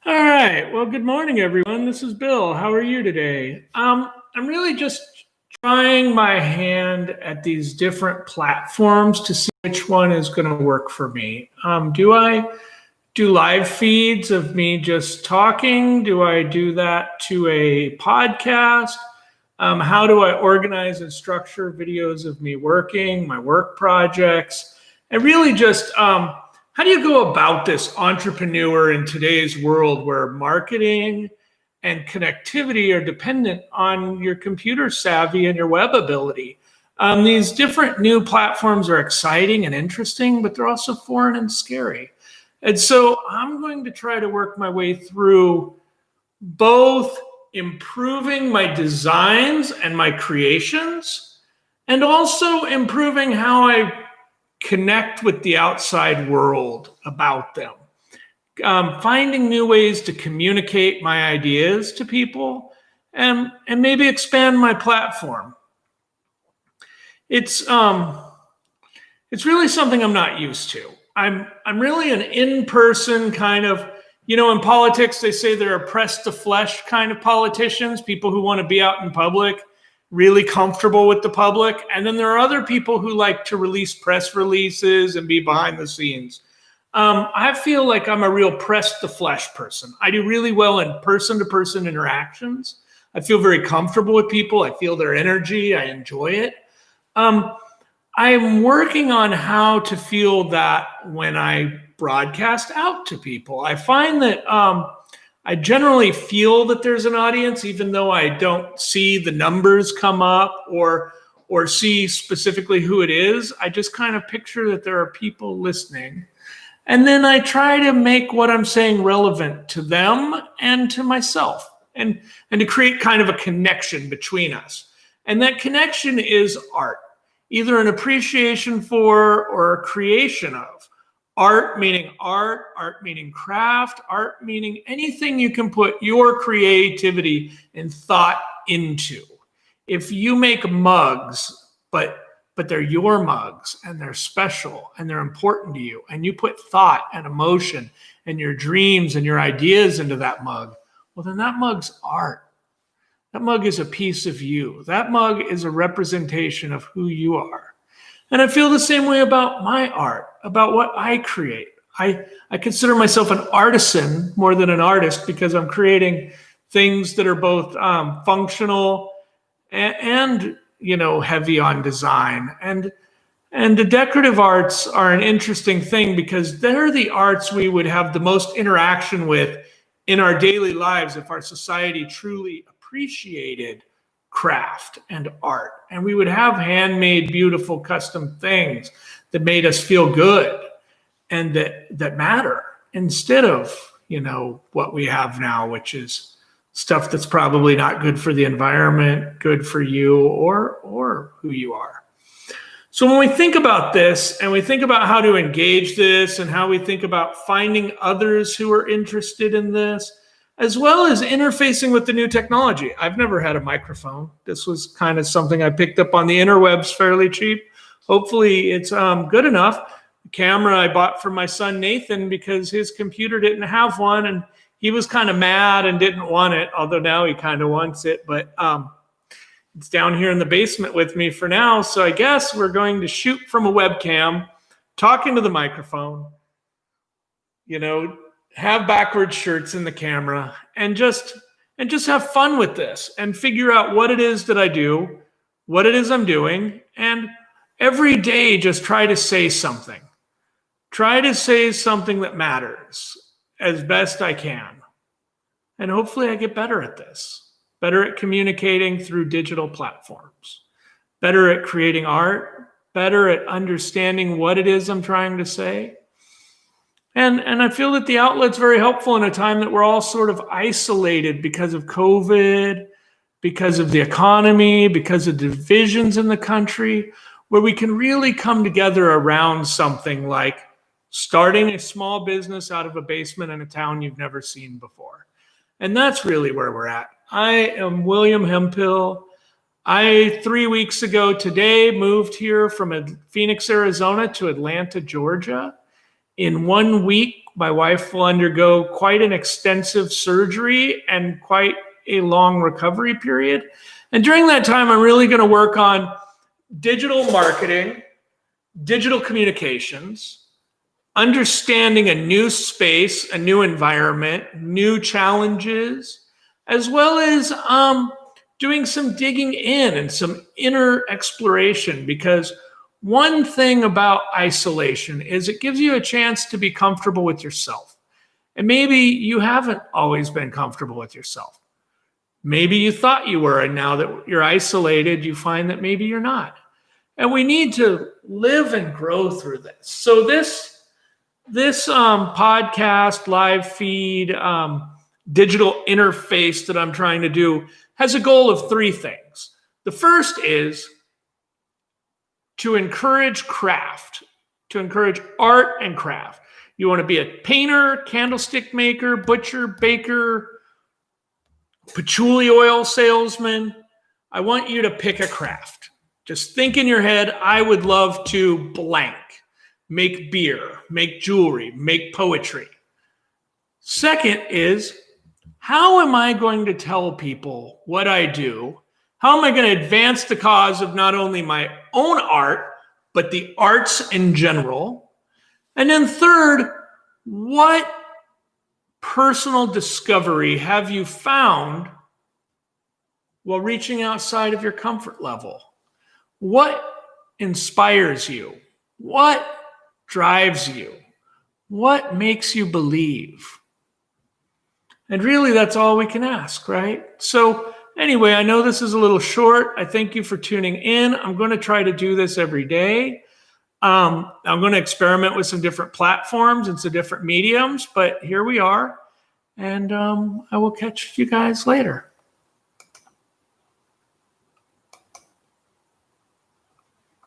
All right. Well, good morning, everyone. This is Bill. How are you today? I'm really just trying my hand at these different platforms to see which one is going to work for me. Do I do live feeds of me just talking? Do I do that to a podcast? How do I organize and structure videos of me working, my work projects? And really just how do you go about this entrepreneur in today's world where marketing and connectivity are dependent on your computer savvy and your web ability? These different new platforms are exciting and interesting, but they're also foreign and scary. And so I'm going to try to work my way through both improving my designs and my creations, and also improving how I connect with the outside world about them. Finding new ways to communicate my ideas to people and maybe expand my platform. It's really something I'm not used to. I'm really an in-person kind of, in politics, they say they're a press to flesh kind of politicians, people who want to be out in public, really comfortable with the public. And then there are other people who like to release press releases and be behind the scenes. I feel like I'm a real press to flesh person. I do really well in person-to-person interactions. I feel very comfortable with people. I feel their energy. I enjoy it. I'm working on how to feel that when I broadcast out to people. I find that I generally feel that there's an audience, even though I don't see the numbers come up or see specifically who it is. I just kind of picture that there are people listening. And then I try to make what I'm saying relevant to them and to myself, and to create kind of a connection between us. And that connection is art. Either an appreciation for or a creation of. Art meaning craft, art meaning anything you can put your creativity and thought into. If you make mugs, but they're your mugs and they're special and they're important to you, and you put thought and emotion and your dreams and your ideas into that mug, well, then that mug's art. That mug is a piece of you. That mug is a representation of who you are. And I feel the same way about my art, about what I create. I consider myself an artisan more than an artist because I'm creating things that are both functional and heavy on design. And the decorative arts are an interesting thing because they're the arts we would have the most interaction with in our daily lives if our society truly appreciated craft and art, and we would have handmade beautiful custom things that made us feel good and that matter, instead of what we have now, which is stuff that's probably not good for the environment, good for you or who you are. So when we think about this and we think about how to engage this and how we think about finding others who are interested in this, as well as interfacing with the new technology. I've never had a microphone. This was kind of something I picked up on the interwebs fairly cheap. Hopefully it's good enough. The camera I bought for my son Nathan because his computer didn't have one, and he was kind of mad and didn't want it, although now he kind of wants it. But it's down here in the basement with me for now. So I guess we're going to shoot from a webcam, talking to the microphone, have backward shirts in the camera, and just have fun with this and figure out what it is that I do, what it is I'm doing, and every day just try to say something. Try to say something that matters as best I can. And hopefully I get better at this, better at communicating through digital platforms, better at creating art, better at understanding what it is I'm trying to say. And I feel that the outlet's very helpful in a time that we're all sort of isolated because of COVID, because of the economy, because of divisions in the country, where we can really come together around something like starting a small business out of a basement in a town you've never seen before. And that's really where we're at. I am William Hemphill. I 3 weeks ago today moved here from Phoenix, Arizona to Atlanta, Georgia. In 1 week, My wife will undergo quite an extensive surgery and quite a long recovery period. And during that time, I'm really going to work on digital marketing, digital communications, understanding a new space, a new environment, new challenges, as well as doing some digging in and some inner exploration. Because one thing about isolation is it gives you a chance to be comfortable with yourself. And maybe you haven't always been comfortable with yourself. Maybe you thought you were, and now that you're isolated, you find that maybe you're not. And we need to live and grow through this. So this podcast, live feed, digital interface that I'm trying to do has a goal of 3 things. The first is to encourage craft, to encourage art and craft. You want to be a painter, candlestick maker, butcher, baker, patchouli oil salesman. I want you to pick a craft. Just think in your head, I would love to blank, make beer, make jewelry, make poetry. Second is, how am I going to tell people what I do? How am I going to advance the cause of not only my own art, but the arts in general? And then third, what personal discovery have you found while reaching outside of your comfort level? What inspires you? What drives you? What makes you believe? And really, that's all we can ask, right? So anyway, I know this is a little short. I thank you for tuning in. I'm going to try to do this every day. I'm going to experiment with some different platforms and some different mediums, but here we are. And I will catch you guys later.